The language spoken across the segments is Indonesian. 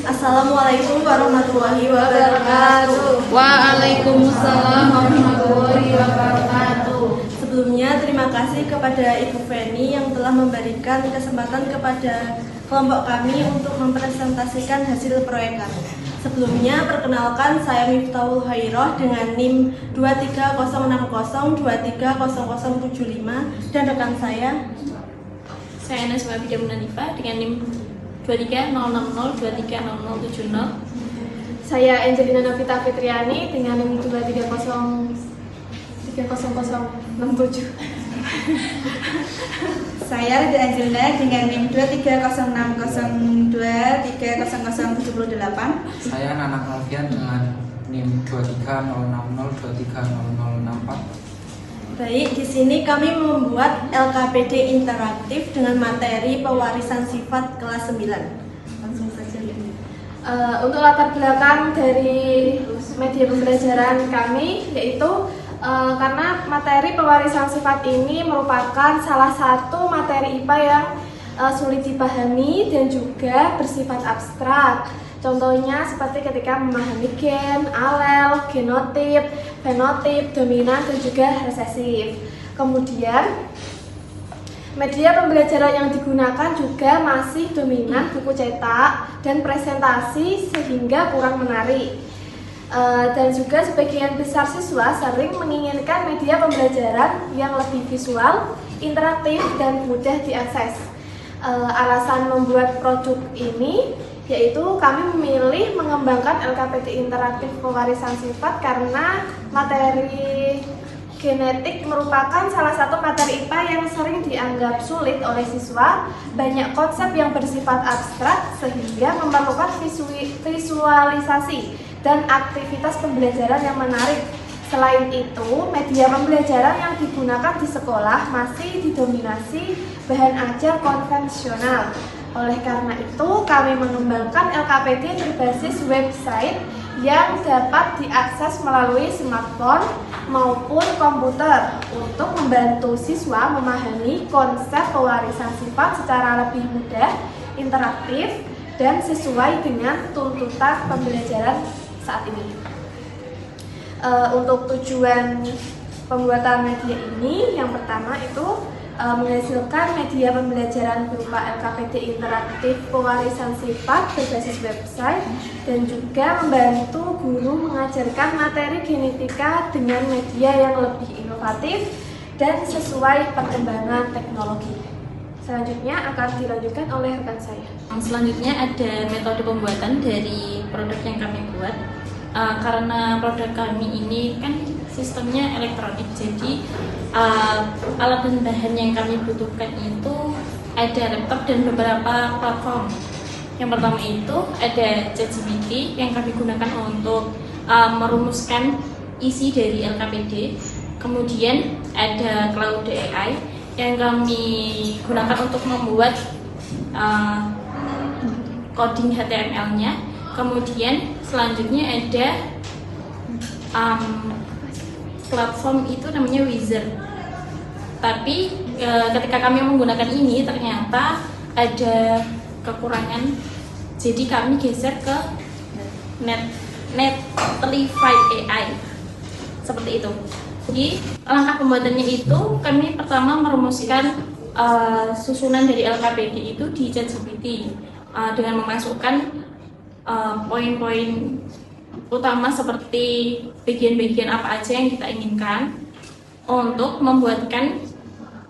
Assalamualaikum warahmatullahi wabarakatuh. Waalaikumsalam warahmatullahi wabarakatuh. Sebelumnya terima kasih kepada Ibu Feni yang telah memberikan kesempatan kepada kelompok kami untuk mempresentasikan hasil proyek kami. Sebelumnya perkenalkan, saya Miftahul Hairoh dengan NIM 23060230075 dan rekan saya Nasma Bida Munanifah dengan NIM 23060230070. Saya Angelina Novita Fitriani dengan NIM 2303067. Saya Rida Angelina dengan NIM 23060230078. Saya Nanang Alfian dengan NIM 23060230064. Baik, di sini kami membuat LKPD interaktif dengan materi pewarisan sifat kelas 9. Langsung saja. Untuk latar belakang dari media pembelajaran kami yaitu karena materi pewarisan sifat ini merupakan salah satu materi IPA yang sulit dipahami dan juga bersifat abstrak. Contohnya seperti ketika memahami gen, alel, genotip, fenotip, dominan, dan juga resesif. Kemudian, media pembelajaran yang digunakan juga masih dominan buku cetak dan presentasi sehingga kurang menarik. Dan juga sebagian besar siswa sering menginginkan media pembelajaran yang lebih visual, interaktif, dan mudah diakses. Alasan membuat produk ini yaitu kami memilih mengembangkan LKPD interaktif pewarisan sifat karena materi genetik merupakan salah satu materi IPA yang sering dianggap sulit oleh siswa, banyak konsep yang bersifat abstrak sehingga memerlukan visualisasi dan aktivitas pembelajaran yang menarik. Selain itu, media pembelajaran yang digunakan di sekolah masih didominasi bahan ajar konvensional. Oleh karena itu, kami mengembangkan LKPD berbasis website yang dapat diakses melalui smartphone maupun komputer untuk membantu siswa memahami konsep pewarisan sifat secara lebih mudah, interaktif, dan sesuai dengan tuntutan pembelajaran saat ini. Untuk tujuan pembuatan media ini, yang pertama itu menghasilkan media pembelajaran berupa LKPD interaktif pewarisan sifat berbasis website dan juga membantu guru mengajarkan materi genetika dengan media yang lebih inovatif dan sesuai perkembangan teknologi. Selanjutnya akan dilanjutkan oleh rekan saya. Selanjutnya ada metode pembuatan dari produk yang kami buat. Karena produk kami ini kan sistemnya elektronik, jadi alat dan bahan yang kami butuhkan itu ada laptop dan beberapa platform. Yang pertama itu ada ChatGPT yang kami gunakan untuk merumuskan isi dari LKPD. Kemudian ada Cloud AI yang kami gunakan untuk membuat coding HTML-nya. Kemudian selanjutnya ada platform itu namanya Wizard. Tapi ketika kami menggunakan ini ternyata ada kekurangan. Jadi kami geser ke Netlify AI. Seperti itu. Jadi langkah pembuatannya itu kami pertama merumuskan susunan dari LKPD itu di ChatGPT dengan memasukkan poin-poin utama seperti bagian-bagian apa aja yang kita inginkan untuk membuatkan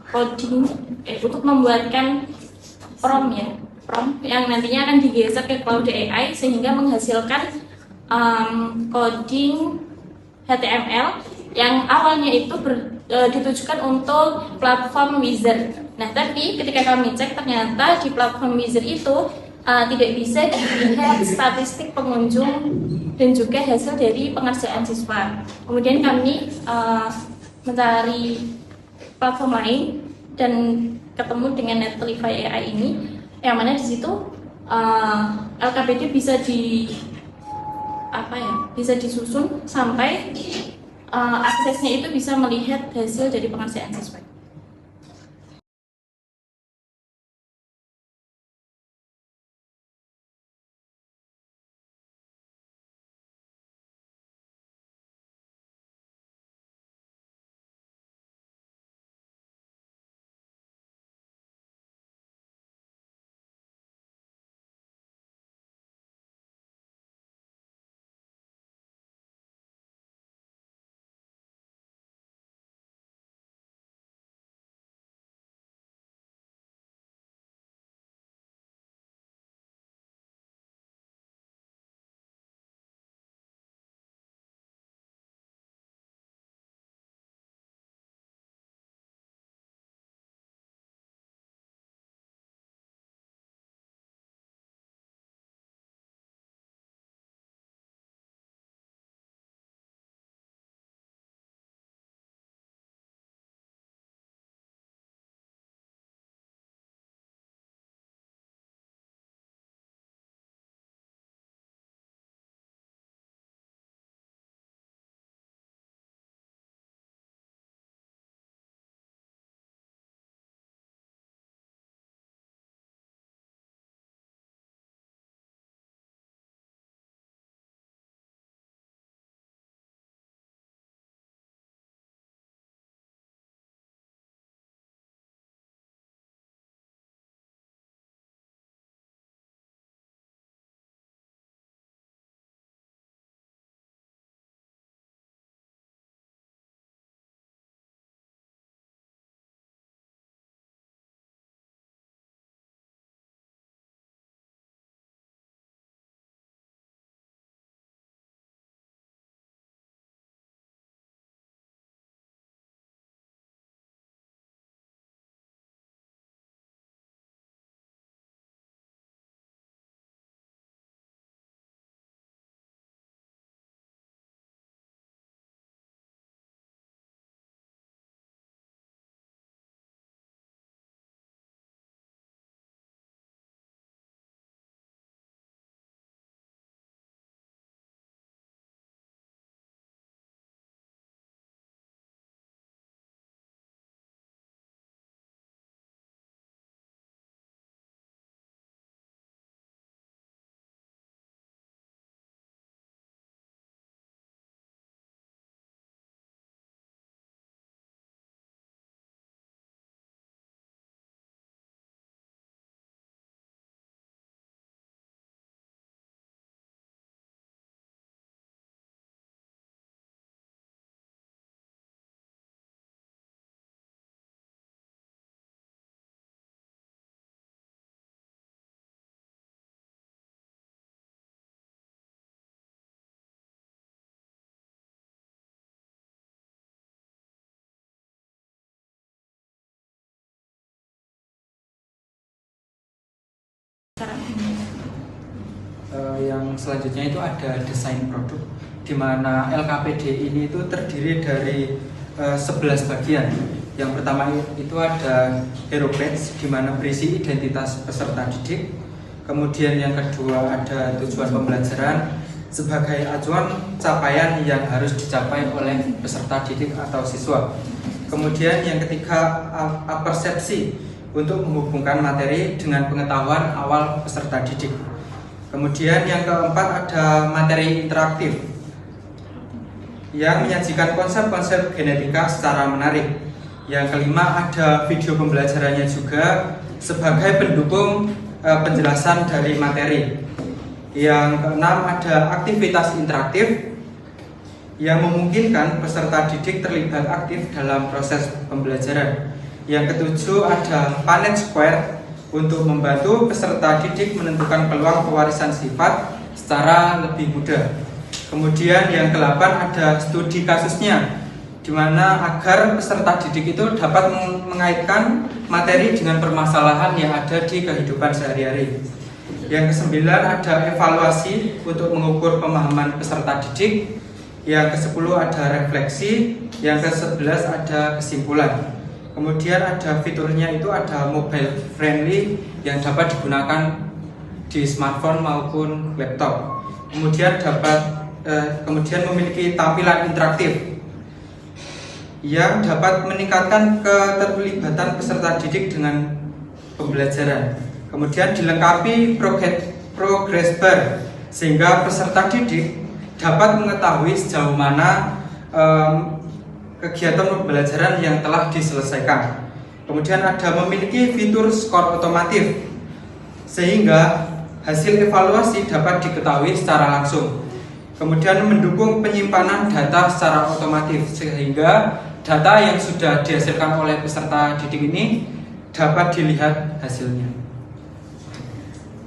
coding, untuk membuatkan prompt yang nantinya akan digeser ke Cloud AI sehingga menghasilkan coding HTML yang awalnya itu ditujukan untuk platform Wizard. Nah, tapi ketika kami cek ternyata di platform Wizard itu tidak bisa dilihat statistik pengunjung dan juga hasil dari pengerjaan siswa. Kemudian kami mencari platform lain dan ketemu dengan Netlify AI ini, yang mana di situ LKPD bisa bisa disusun sampai aksesnya itu bisa melihat hasil dari pengerjaan siswa. Yang selanjutnya itu ada desain produk, di mana LKPD ini itu terdiri dari 11 bagian. Yang pertama itu ada hero badge, di mana berisi identitas peserta didik. Kemudian yang kedua ada tujuan pembelajaran sebagai acuan capaian yang harus dicapai oleh peserta didik atau siswa. Kemudian yang ketiga persepsi, untuk menghubungkan materi dengan pengetahuan awal peserta didik. Kemudian yang keempat ada materi interaktif yang menyajikan konsep-konsep genetika secara menarik. Yang kelima ada video pembelajarannya juga sebagai pendukung penjelasan dari materi. Yang keenam ada aktivitas interaktif yang memungkinkan peserta didik terlibat aktif dalam proses pembelajaran. Yang ketujuh ada Punnett Square untuk membantu peserta didik menentukan peluang pewarisan sifat secara lebih mudah. Kemudian yang kedelapan ada studi kasusnya, di mana agar peserta didik itu dapat mengaitkan materi dengan permasalahan yang ada di kehidupan sehari-hari. Yang kesembilan ada evaluasi untuk mengukur pemahaman peserta didik. Yang kesepuluh ada refleksi. Yang kesebelas ada kesimpulan. Kemudian ada fiturnya itu ada mobile friendly yang dapat digunakan di smartphone maupun laptop. Kemudian memiliki tampilan interaktif yang dapat meningkatkan keterlibatan peserta didik dengan pembelajaran. Kemudian dilengkapi progress bar sehingga peserta didik dapat mengetahui sejauh mana kegiatan pembelajaran yang telah diselesaikan. Kemudian ada memiliki fitur skor otomatis sehingga hasil evaluasi dapat diketahui secara langsung. Kemudian mendukung penyimpanan data secara otomatis sehingga data yang sudah dihasilkan oleh peserta didik ini dapat dilihat hasilnya.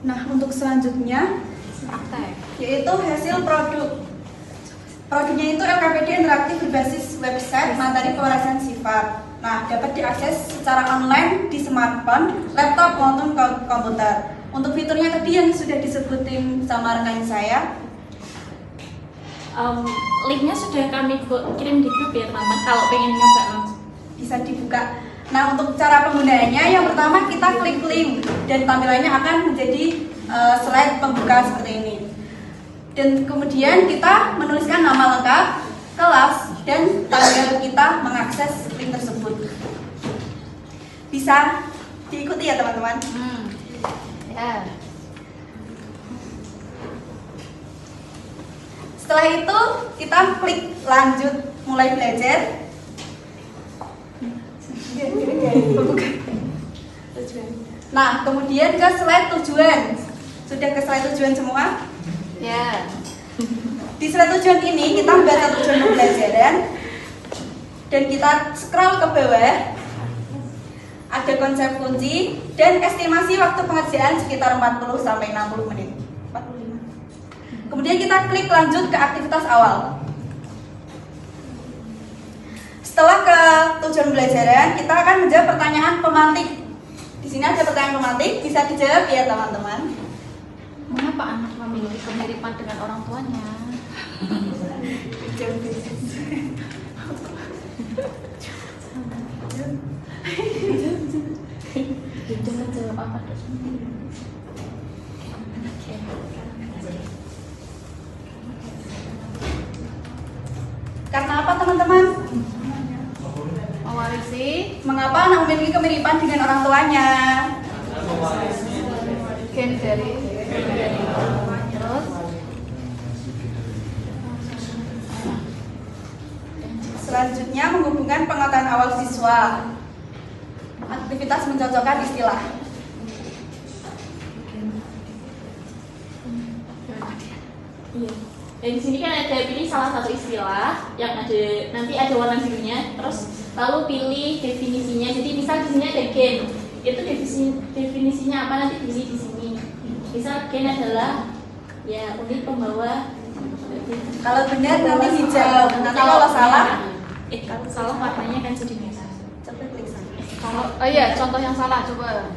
Nah, untuk selanjutnya yaitu hasil produk. Produknya itu LKPD interaktif berbasis website materi pewarisan sifat. Nah, dapat diakses secara online di smartphone, laptop maupun komputer. Untuk fiturnya tadi yang sudah disebutin sama rekan saya, linknya sudah kami kirim di grup ya teman-teman, kalau pengen nyoba langsung bisa dibuka. Nah, untuk cara penggunaannya, yang pertama kita klik link dan tampilannya akan menjadi slide pembuka seperti ini. Dan kemudian kita menuliskan nama lengkap, kelas, dan tanggal kita mengakses link tersebut. Bisa diikuti ya teman-teman. Ya. Setelah itu kita klik lanjut mulai belajar. Nah, kemudian ke slide tujuan. Sudah ke slide tujuan semua? Ya. Di slide tujuan ini kita membaca tujuan pembelajaran dan kita scroll ke bawah. Ada konsep kunci dan estimasi waktu pengerjaan sekitar 40 sampai 60 menit. 45. Kemudian kita klik lanjut ke aktivitas awal. Setelah ke tujuan pembelajaran, kita akan menjawab pertanyaan pemantik. Di sini ada pertanyaan pemantik, bisa dijawab ya teman-teman. mengapa anak memiliki kemiripan dengan orang tuanya. Jangan jawab apa Karena apa teman-teman? Mewarisi. Mengapa anak memiliki kemiripan dengan orang tuanya? Gen dari terus selanjutnya menghubungkan pengetahuan awal siswa. Aktivitas mencocokkan istilah. Iya. Dan di sini kan ada pilih salah satu istilah yang ada nanti ada warna birunya, terus lalu pilih definisinya. Jadi misal di sini ada gen, itu definisinya apa nanti pilih di sini. Misal gen adalah ya unit pembawa. Kalau benar nanti hijau, nanti kalau salah kalau salah warnanya kan jadi merah. coba klik sana. kalau iya contoh yang salah coba.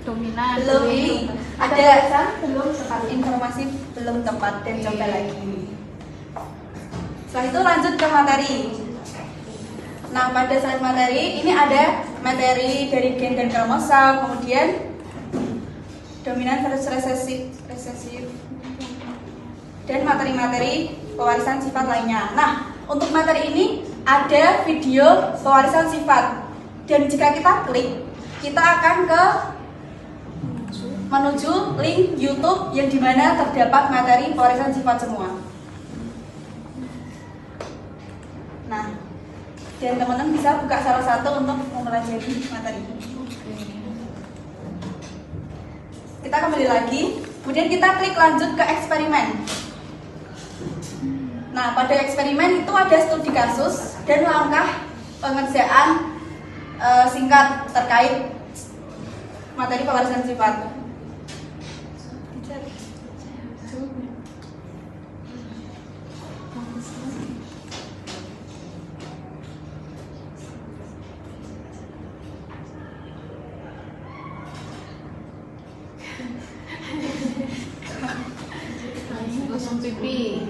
Dominan. Belum ini. Ada Ada alasan belum tepat. informasi belum tepat dan coba lagi. Setelah itu lanjut ke materi. Nah, pada saat materi ini ada materi dari gen dan kromosom, kemudian dominan versus resesif dan materi-materi pewarisan sifat lainnya. Nah, untuk materi ini ada video pewarisan sifat, dan jika kita klik, kita akan menuju link YouTube yang dimana terdapat materi pewarisan sifat semua. Nah, dan teman-teman bisa buka salah satu untuk mempelajari materi ini. Kita kembali lagi, kemudian kita klik lanjut ke eksperimen. Nah, pada eksperimen itu ada studi kasus dan langkah pengerjaan singkat terkait materi pewarisan sifat. Gosong pipi.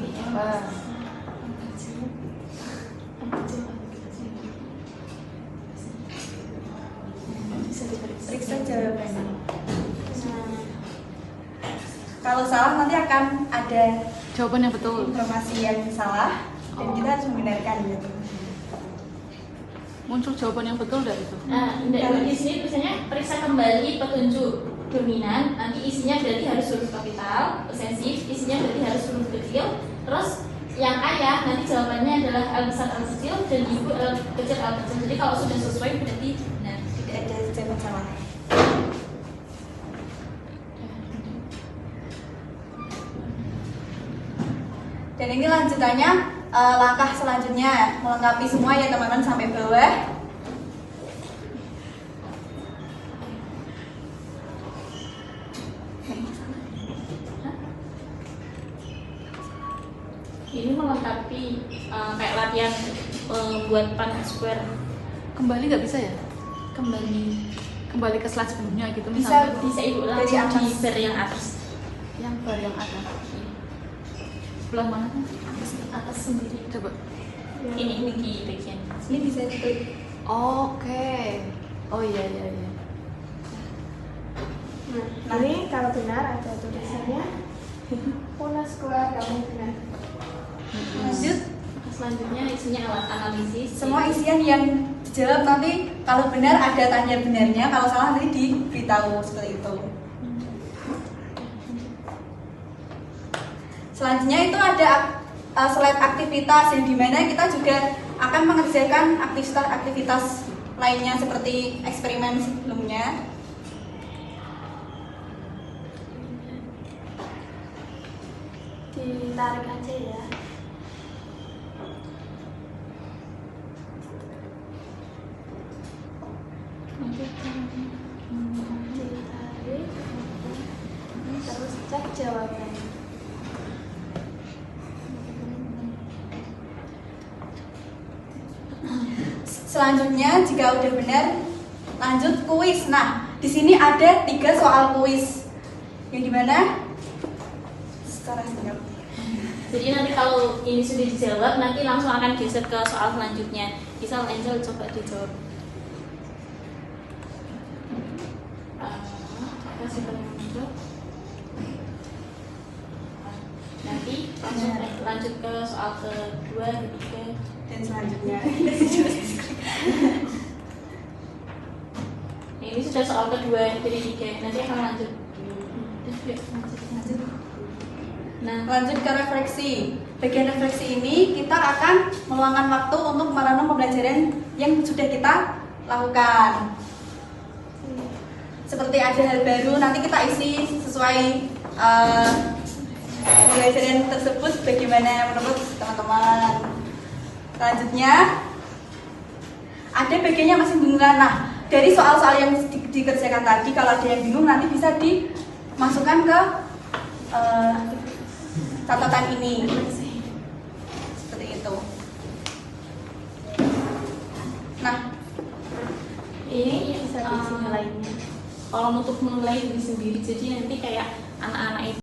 Periksa jawabannya. Kalau salah nanti akan ada Jawaban yang betul. informasi yang salah dan kita harus membenarkan gitu. Muncul jawaban yang betul dari itu. Nah, di sini tulisannya periksa kembali petunjuk dominan. Nanti isinya berarti harus huruf kapital, posesif, isinya berarti harus huruf kecil. Terus yang ayah nanti jawabannya adalah L besar L kecil dan ibu L kecil L kecil. Jadi kalau sudah sesuai berarti benar. Tidak ada jawaban salah. Dan ini lanjutannya langkah selanjutnya melengkapi semua ya teman-teman sampai bawah. Ini melengkapi kayak latihan buat pan square. Kembali nggak bisa ya? Kembali Ke slide sebelumnya gitu Bisa. misalnya. bisa ibu Dari langsung di atas. bar yang atas. Yang bar yang ada. Sebelah mana? Atas sendiri. Coba. Ini di bagian. Ini bisa diklik. Oke. Oh iya. Nah, ini kalau benar ada tulisannya Puna square kamu benar. Lanjut. Selanjutnya isinya alat analisis. Semua isian yang dijawab nanti kalau benar ada tanda benarnya, kalau salah nanti diberitahu seperti itu. Selanjutnya itu ada slide aktivitas yang dimana kita juga akan mengerjakan aktivitas lainnya seperti eksperimen sebelumnya. Ditarik aja ya. Ditarik. Terus cek jawabannya. Selanjutnya jika udah benar lanjut kuis. Nah, di sini ada 3 soal kuis yang dimana secara singkat. Jadi nanti kalau ini sudah dijawab, nanti langsung akan geser ke soal selanjutnya. Misal Angel coba dijawab. Kasih ke Angel. Nanti langsung lanjut ke soal kedua, ketiga. Dan selanjutnya Ini sudah soal kedua dari 3. Nanti akan lanjut. Lanjut. Nah, lanjut ke refleksi. Bagian refleksi ini kita akan meluangkan waktu untuk merenung pembelajaran yang sudah kita lakukan. Seperti ada hal baru, nanti kita isi sesuai pembelajaran tersebut bagaimana menurut teman-teman. Selanjutnya ada bagian yang masih bingung. Nah, dari soal-soal yang dikerjakan tadi, kalau ada yang bingung nanti bisa dimasukkan ke catatan ini. Seperti itu. Nah, ini Bisa diisi lainnya. kalau untuk menilai diri sendiri. Jadi nanti kayak anak-anak itu